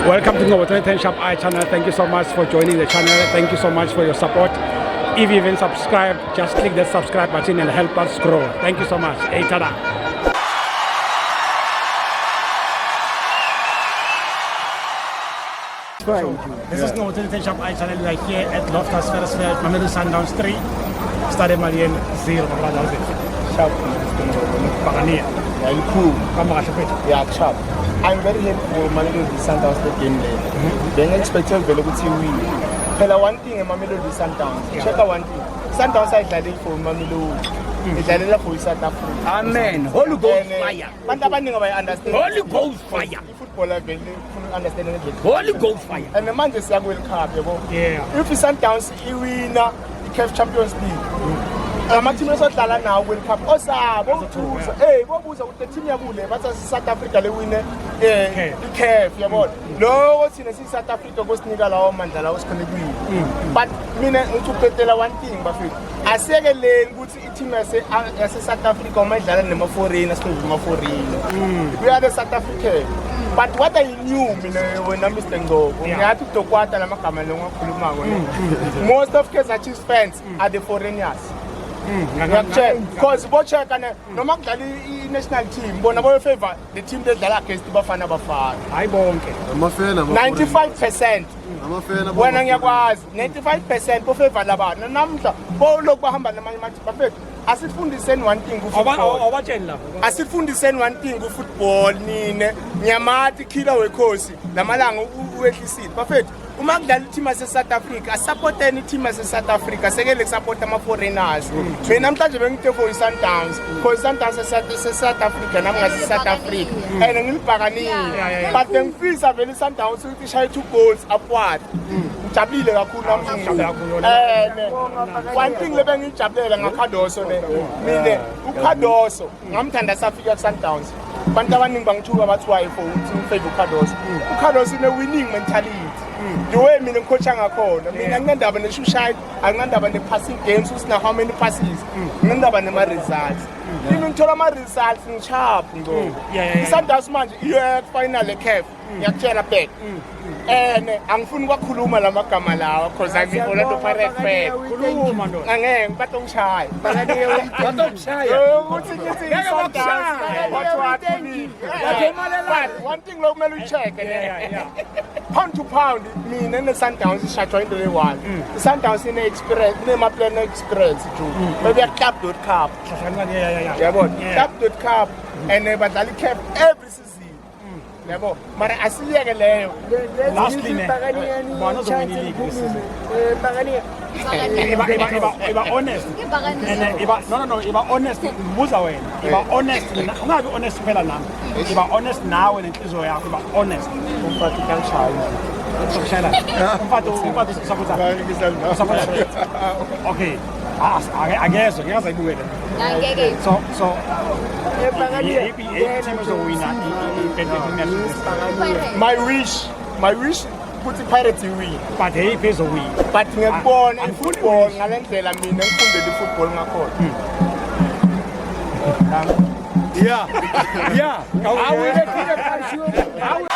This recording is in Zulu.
Welcome to Ngobo 10 Shop I channel. Thank you so much for joining the channel. Thank you so much for your support. If you even subscribe, just click the subscribe button and help us grow. Thank you so much. Hey, tada. So, this is Ngobo 10 Shop I channel. We are here at Loftus Versfeld, Mamelodi Sundowns 3. Started Malien 0. Shout Pagania. Yeah, you cool. Come on, Yeah, chap. I'm very happy for Mamelodi Sundowns to game there. Then expected Velocity win. Tell one thing, Mamelodi Sundowns. Check out one thing. Sundowns are playing for Mamelodi. It's a for South Africa. Amen. Holy Ghost fire. But I understand. Holy Ghost fire. Footballer will understand it. Holy Ghost fire. And the man just will cup. Yeah. If Sundowns win the CAF Champions League. Amateam esodlala nawo World Cup osabo uthuza bobuza ukuthi team yakule bathi South Africa le win CAF yabona lo thina si South Africa kosinika lawo mandla lawo sikhona kuyi but mina ngicuphetela one thing bafika asekeleni ukuthi i-team yase South Africa uma idlala nema foreigner sikhona kuma foreigner we are the South African. But what I knew when I'm Mr. Ngobo, ngiyathi uDokwata lamagama longakhuluma ngone. Most of Kaizer Chiefs fans are the foreigners. Because bocheck noma kudlala i-national team bona boy favor the team that against Bafana Bafana. Hayi bonke. Amafena 95%. Amafena Wena ngiyakwazi 95% bo favor labana. Namhla bo lokhu bahamba namanye amathi bafethu. Asifundiseni one thing ku-football. Awatsheni lapho. Asifundiseni one thing ku-football nine. Nyamathi killer wekhosi lamalanga uwehlisile. Bafethu uma kudlala i-team yase-South Africa asupporteni i-team yase-South Africa sekele kusupport ama-foreigners mina namhlanje bengithe for i-Sundowns for i-Sundowns se-South Africa nami ngase-South Africa and ngilibhakanile but bengifisa vele i-Sundowns ukuthi ishaye 2 goals upward ngijabulile kakhulu namhlanje one thing le bengiyijabulela ngaKhadoso mina uKhadoso ngamthanda safika ku-Sundowns abantu abaningi bangithuka bathi why for ukuthi ngifave uKhadoso uKhadoso une-winning mentality. The way mina ngicoacha ngakhona mina nginandaba ne-suicide anginandaba ne-passing games usina how many passes nginandaba nema-results kimi ngithola ama-results ngishaphu ngoba i-Sundowns manje iyo final e-CAF ngiyakutshela back and angifuni ukwakhuluma la magama lawa because I'm Orlando Pirates fan. Khuluma ndoda. Angeke ngibatongishaya. Batongishaya. Ukuthi ngithi i-Sundowns but one thing lo kumele uyi-check pound to pound mina ne-Sundowns ishajwa into le-1 i-Sundowns ine-experience inema-player ne-experience too maybe club.cup yabona club.cup and badlala i-CAF every season yabo mara asiyeke leyo Lastly ne. Bona uzowina league this season. Iba honest. And iba honest ngibuza wena. Iba honest ungabi honest kuphela nami. Iba honest nawe nenhliziyo yakho iba honest. umfathi kanjani Sokushayela. Umfathi usapota. Okay. Angezwe ngiyaza ibukele. Ngeke. So team uzowina my wish ukuthi Pirates win but hey phezowina. but ngiyakubona i-football ngalendlela mina ngifundele i-football ngakhona Yeah. I will let you